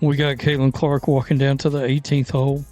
We got Caitlin Clark walking down to the 18th hole,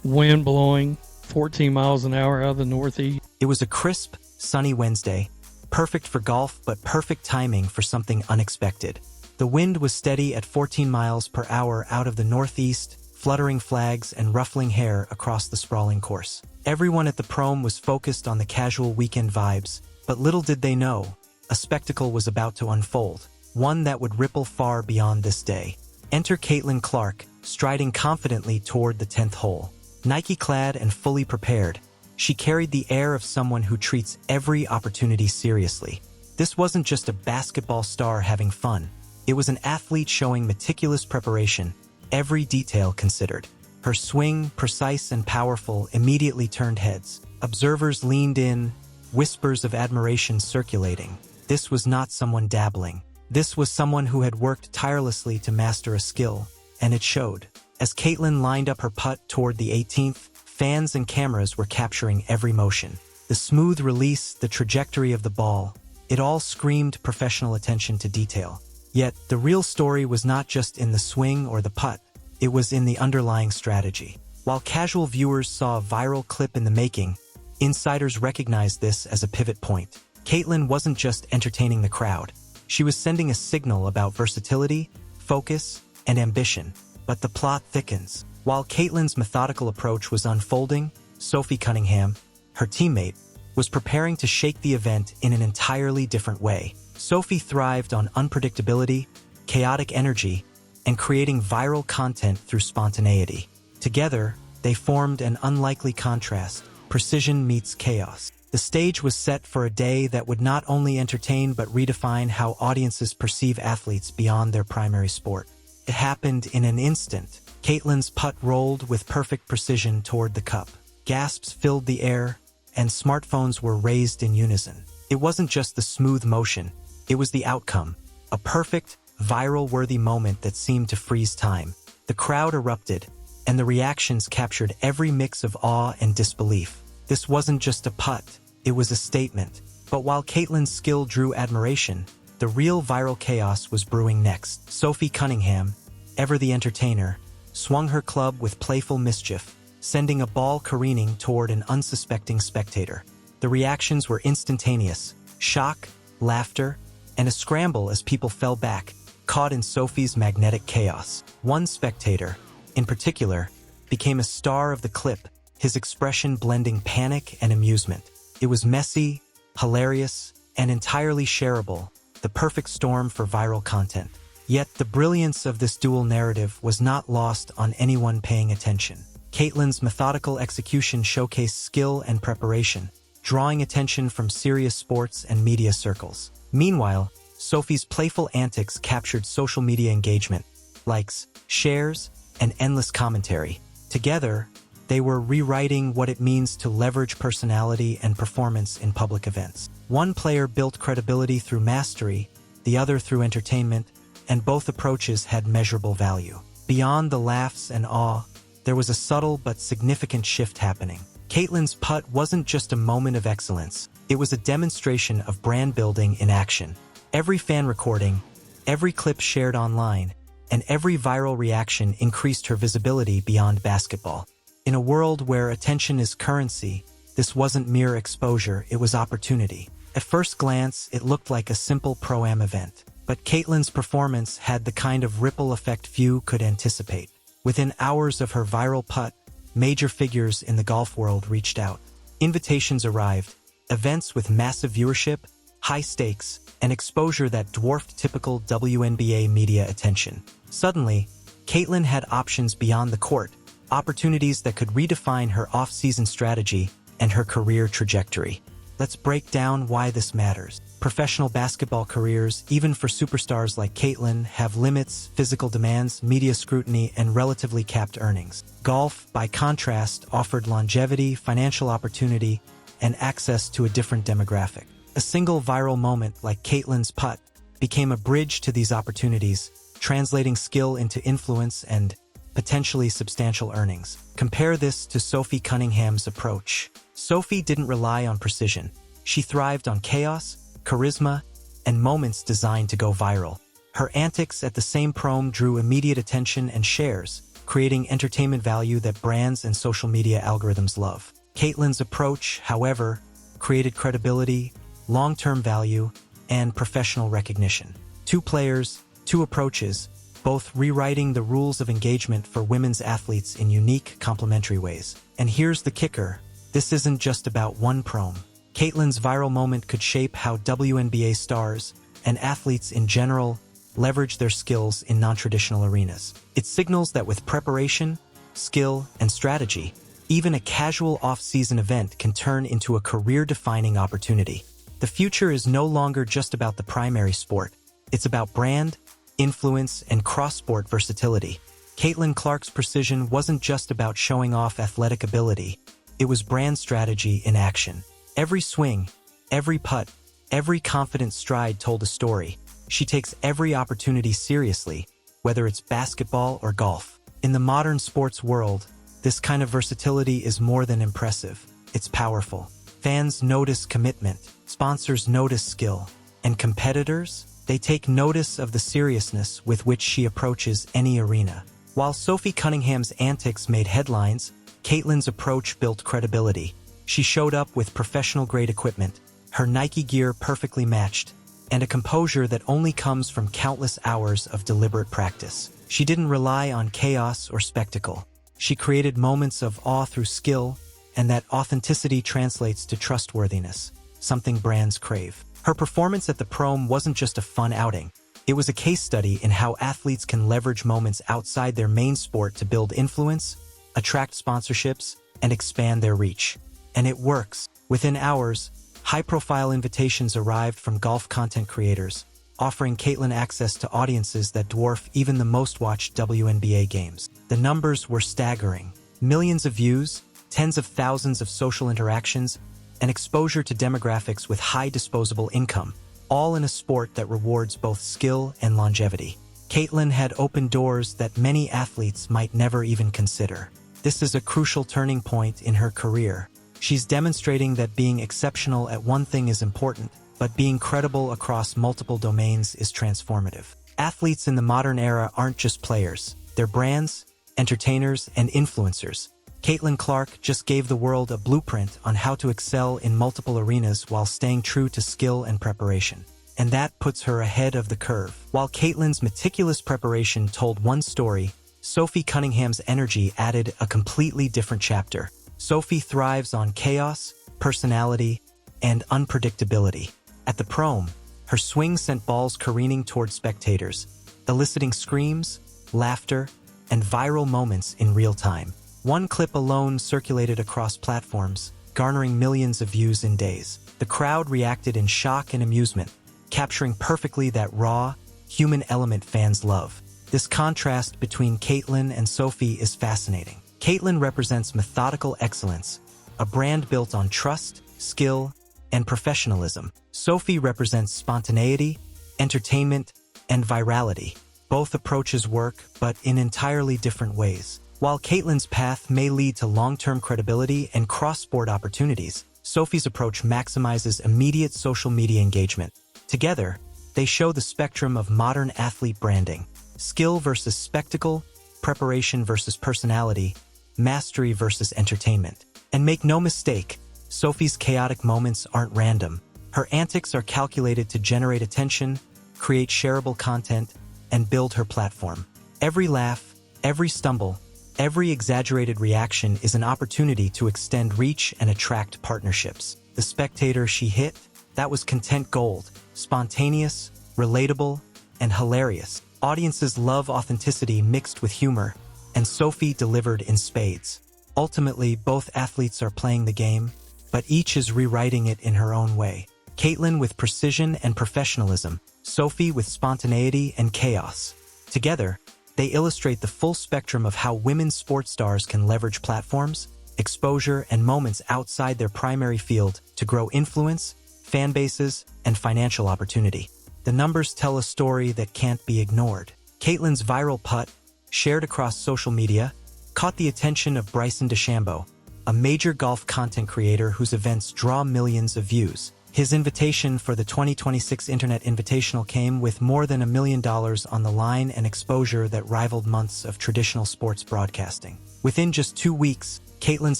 wind blowing 14 miles an hour out of the northeast. It was a crisp, sunny Wednesday, perfect for golf but perfect timing for something unexpected. The wind was steady at 14 miles per hour out of the northeast, fluttering flags and ruffling hair across the sprawling course. Everyone at the prom was focused on the casual weekend vibes, but little did they know, a spectacle was about to unfold, one that would ripple far beyond this day. Enter Caitlin Clark, striding confidently toward the 10th hole. Nike-clad and fully prepared, she carried the air of someone who treats every opportunity seriously. This wasn't just a basketball star having fun. It was an athlete showing meticulous preparation, every detail considered. Her swing, precise and powerful, immediately turned heads. Observers leaned in, whispers of admiration circulating. This was not someone dabbling. This was someone who had worked tirelessly to master a skill, and it showed. As Caitlin lined up her putt toward the 18th, fans and cameras were capturing every motion. The smooth release, the trajectory of the ball, it all screamed professional attention to detail. Yet, the real story was not just in the swing or the putt, it was in the underlying strategy. While casual viewers saw a viral clip in the making, insiders recognized this as a pivot point. Caitlin wasn't just entertaining the crowd. She was sending a signal about versatility, focus, and ambition. But the plot thickens. While Caitlin's methodical approach was unfolding, Sophie Cunningham, her teammate, was preparing to shake the event in an entirely different way. Sophie thrived on unpredictability, chaotic energy, and creating viral content through spontaneity. Together, they formed an unlikely contrast: precision meets chaos. The stage was set for a day that would not only entertain but redefine how audiences perceive athletes beyond their primary sport. It happened in an instant. Caitlin's putt rolled with perfect precision toward the cup. Gasps filled the air, and smartphones were raised in unison. It wasn't just the smooth motion, it was the outcome. A perfect, viral-worthy moment that seemed to freeze time. The crowd erupted, and the reactions captured every mix of awe and disbelief. This wasn't just a putt, it was a statement. But while Caitlin's skill drew admiration, the real viral chaos was brewing next. Sophie Cunningham, ever the entertainer, swung her club with playful mischief, sending a ball careening toward an unsuspecting spectator. The reactions were instantaneous: shock, laughter, and a scramble as people fell back, caught in Sophie's magnetic chaos. One spectator, in particular, became a star of the clip, his expression blending panic and amusement. It was messy, hilarious, and entirely shareable, the perfect storm for viral content. Yet the brilliance of this dual narrative was not lost on anyone paying attention. Caitlin's methodical execution showcased skill and preparation, drawing attention from serious sports and media circles. Meanwhile, Sophie's playful antics captured social media engagement, likes, shares, and endless commentary. Together, they were rewriting what it means to leverage personality and performance in public events. One player built credibility through mastery, the other through entertainment, and both approaches had measurable value. Beyond the laughs and awe, there was a subtle but significant shift happening. Caitlin's putt wasn't just a moment of excellence, it was a demonstration of brand building in action. Every fan recording, every clip shared online, and every viral reaction increased her visibility beyond basketball. In a world where attention is currency, this wasn't mere exposure, it was opportunity. At first glance, it looked like a simple pro-am event. But Caitlin's performance had the kind of ripple effect few could anticipate. Within hours of her viral putt, major figures in the golf world reached out. Invitations arrived, events with massive viewership, high stakes, and exposure that dwarfed typical WNBA media attention. Suddenly, Caitlin had options beyond the court, opportunities that could redefine her off-season strategy and her career trajectory. Let's break down why this matters. Professional basketball careers, even for superstars like Caitlin, have limits, physical demands, media scrutiny, and relatively capped earnings. Golf, by contrast, offered longevity, financial opportunity, and access to a different demographic. A single viral moment like Caitlin's putt became a bridge to these opportunities, translating skill into influence and potentially substantial earnings. Compare this to Sophie Cunningham's approach. Sophie didn't rely on precision. She thrived on chaos, charisma, and moments designed to go viral. Her antics at the same prom drew immediate attention and shares, creating entertainment value that brands and social media algorithms love. Caitlin's approach, however, created credibility, long-term value, and professional recognition. Two players, two approaches, both rewriting the rules of engagement for women's athletes in unique, complementary ways. And here's the kicker. This isn't just about one prom. Caitlin's viral moment could shape how WNBA stars, and athletes in general, leverage their skills in non-traditional arenas. It signals that with preparation, skill, and strategy, even a casual off-season event can turn into a career-defining opportunity. The future is no longer just about the primary sport. It's about brand, influence, and cross-sport versatility. Caitlin Clark's precision wasn't just about showing off athletic ability. It was brand strategy in action. Every swing, every putt, every confident stride told a story. She takes every opportunity seriously, whether it's basketball or golf. In the modern sports world, this kind of versatility is more than impressive. It's powerful. Fans notice commitment, sponsors notice skill, and competitors, they take notice of the seriousness with which she approaches any arena. While Sophie Cunningham's antics made headlines, Caitlin's approach built credibility. She showed up with professional-grade equipment, her Nike gear perfectly matched, and a composure that only comes from countless hours of deliberate practice. She didn't rely on chaos or spectacle. She created moments of awe through skill, and that authenticity translates to trustworthiness, something brands crave. Her performance at the prom wasn't just a fun outing. It was a case study in how athletes can leverage moments outside their main sport to build influence, attract sponsorships, and expand their reach. And it works. Within hours, high-profile invitations arrived from golf content creators, offering Caitlin access to audiences that dwarf even the most-watched WNBA games. The numbers were staggering. Millions of views, tens of thousands of social interactions, and exposure to demographics with high disposable income, all in a sport that rewards both skill and longevity. Caitlin had opened doors that many athletes might never even consider. This is a crucial turning point in her career. She's demonstrating that being exceptional at one thing is important, but being credible across multiple domains is transformative. Athletes in the modern era aren't just players. They're brands, entertainers, and influencers. Caitlin Clark just gave the world a blueprint on how to excel in multiple arenas while staying true to skill and preparation. And that puts her ahead of the curve. While Caitlin's meticulous preparation told one story, Sophie Cunningham's energy added a completely different chapter. Sophie thrives on chaos, personality, and unpredictability. At the prom, her swing sent balls careening toward spectators, eliciting screams, laughter, and viral moments in real time. One clip alone circulated across platforms, garnering millions of views in days. The crowd reacted in shock and amusement, capturing perfectly that raw, human element fans love. This contrast between Caitlin and Sophie is fascinating. Caitlin represents methodical excellence, a brand built on trust, skill, and professionalism. Sophie represents spontaneity, entertainment, and virality. Both approaches work, but in entirely different ways. While Caitlin's path may lead to long-term credibility and cross-sport opportunities, Sophie's approach maximizes immediate social media engagement. Together, they show the spectrum of modern athlete branding: skill versus spectacle, preparation versus personality, mastery versus entertainment. And make no mistake, Sophie's chaotic moments aren't random. Her antics are calculated to generate attention, create shareable content, and build her platform. Every laugh, every stumble, every exaggerated reaction is an opportunity to extend reach and attract partnerships. The spectator she hit, that was content gold, spontaneous, relatable, and hilarious. Audiences love authenticity mixed with humor, and Sophie delivered in spades. Ultimately, both athletes are playing the game, but each is rewriting it in her own way. Caitlin with precision and professionalism, Sophie with spontaneity and chaos. Together, they illustrate the full spectrum of how women's sports stars can leverage platforms, exposure, and moments outside their primary field to grow influence, fan bases, and financial opportunity. The numbers tell a story that can't be ignored. Caitlin's viral putt, shared across social media, caught the attention of Bryson DeChambeau, a major golf content creator whose events draw millions of views. His invitation for the 2026 Internet Invitational came with more than $1 million on the line and exposure that rivaled months of traditional sports broadcasting. Within just 2 weeks, Caitlin's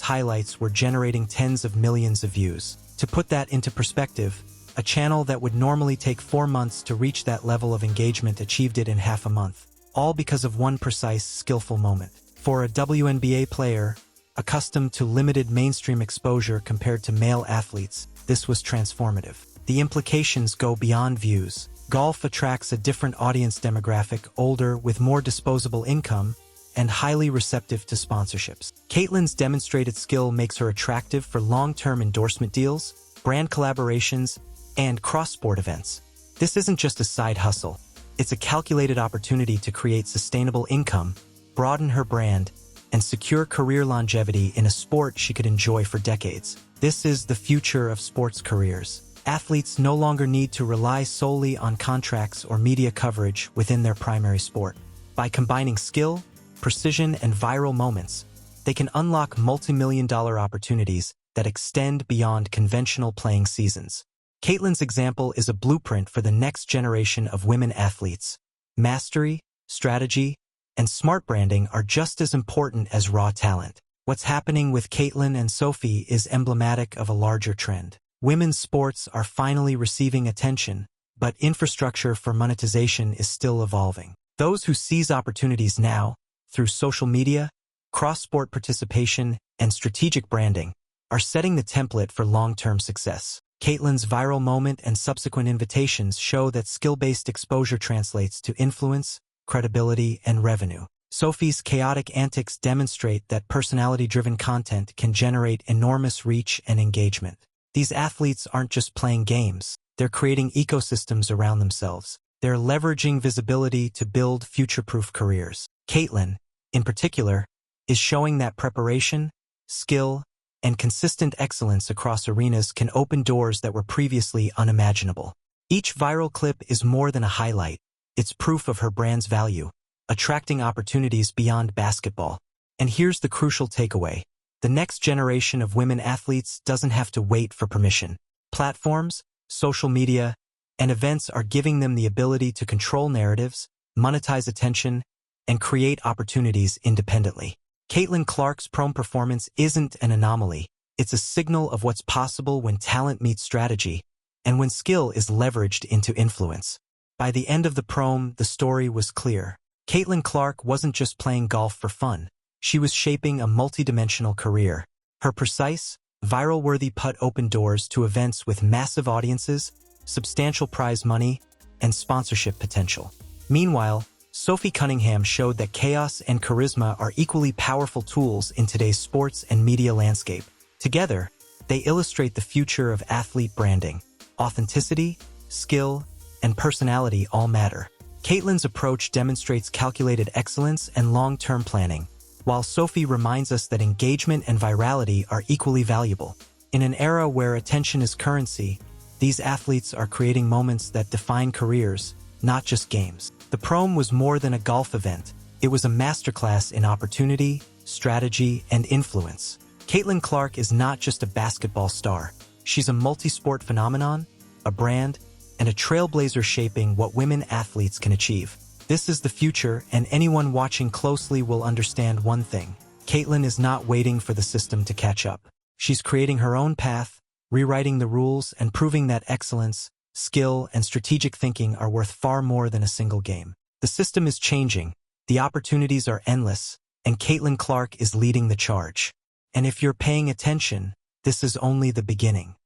highlights were generating tens of millions of views. To put that into perspective, a channel that would normally take 4 months to reach that level of engagement achieved it in half a month, all because of one precise, skillful moment. For a WNBA player, accustomed to limited mainstream exposure compared to male athletes, this was transformative. The implications go beyond views. Golf attracts a different audience demographic, older, with more disposable income, and highly receptive to sponsorships. Caitlin's demonstrated skill makes her attractive for long-term endorsement deals, brand collaborations, and cross-sport events. This isn't just a side hustle. It's a calculated opportunity to create sustainable income, broaden her brand, and secure career longevity in a sport she could enjoy for decades. This is the future of sports careers. Athletes no longer need to rely solely on contracts or media coverage within their primary sport. By combining skill, precision, and viral moments, they can unlock multi-million-dollar opportunities that extend beyond conventional playing seasons. Caitlin's example is a blueprint for the next generation of women athletes. Mastery, strategy, and smart branding are just as important as raw talent. What's happening with Caitlin and Sophie is emblematic of a larger trend. Women's sports are finally receiving attention, but infrastructure for monetization is still evolving. Those who seize opportunities now, through social media, cross-sport participation, and strategic branding, are setting the template for long-term success. Caitlin's viral moment and subsequent invitations show that skill-based exposure translates to influence, credibility, and revenue. Sophie's chaotic antics demonstrate that personality-driven content can generate enormous reach and engagement. These athletes aren't just playing games, they're creating ecosystems around themselves. They're leveraging visibility to build future-proof careers. Caitlin, in particular, is showing that preparation, skill, and consistent excellence across arenas can open doors that were previously unimaginable. Each viral clip is more than a highlight. It's proof of her brand's value, attracting opportunities beyond basketball. And here's the crucial takeaway. The next generation of women athletes doesn't have to wait for permission. Platforms, social media, and events are giving them the ability to control narratives, monetize attention, and create opportunities independently. Caitlin Clark's prom performance isn't an anomaly. It's a signal of what's possible when talent meets strategy, and when skill is leveraged into influence. By the end of the prom, the story was clear. Caitlin Clark wasn't just playing golf for fun. She was shaping a multidimensional career. Her precise, viral-worthy putt opened doors to events with massive audiences, substantial prize money, and sponsorship potential. Meanwhile, Sophie Cunningham showed that chaos and charisma are equally powerful tools in today's sports and media landscape. Together, they illustrate the future of athlete branding. Authenticity, skill, and personality all matter. Caitlin's approach demonstrates calculated excellence and long-term planning, while Sophie reminds us that engagement and virality are equally valuable. In an era where attention is currency, these athletes are creating moments that define careers, not just games. The prom was more than a golf event. It was a masterclass in opportunity, strategy, and influence. Caitlin Clark is not just a basketball star. She's a multi-sport phenomenon, a brand, and a trailblazer shaping what women athletes can achieve. This is the future, and anyone watching closely will understand one thing. Caitlin is not waiting for the system to catch up. She's creating her own path, rewriting the rules, and proving that excellence, skill, and strategic thinking are worth far more than a single game. The system is changing, the opportunities are endless, and Caitlin Clark is leading the charge. And if you're paying attention, this is only the beginning.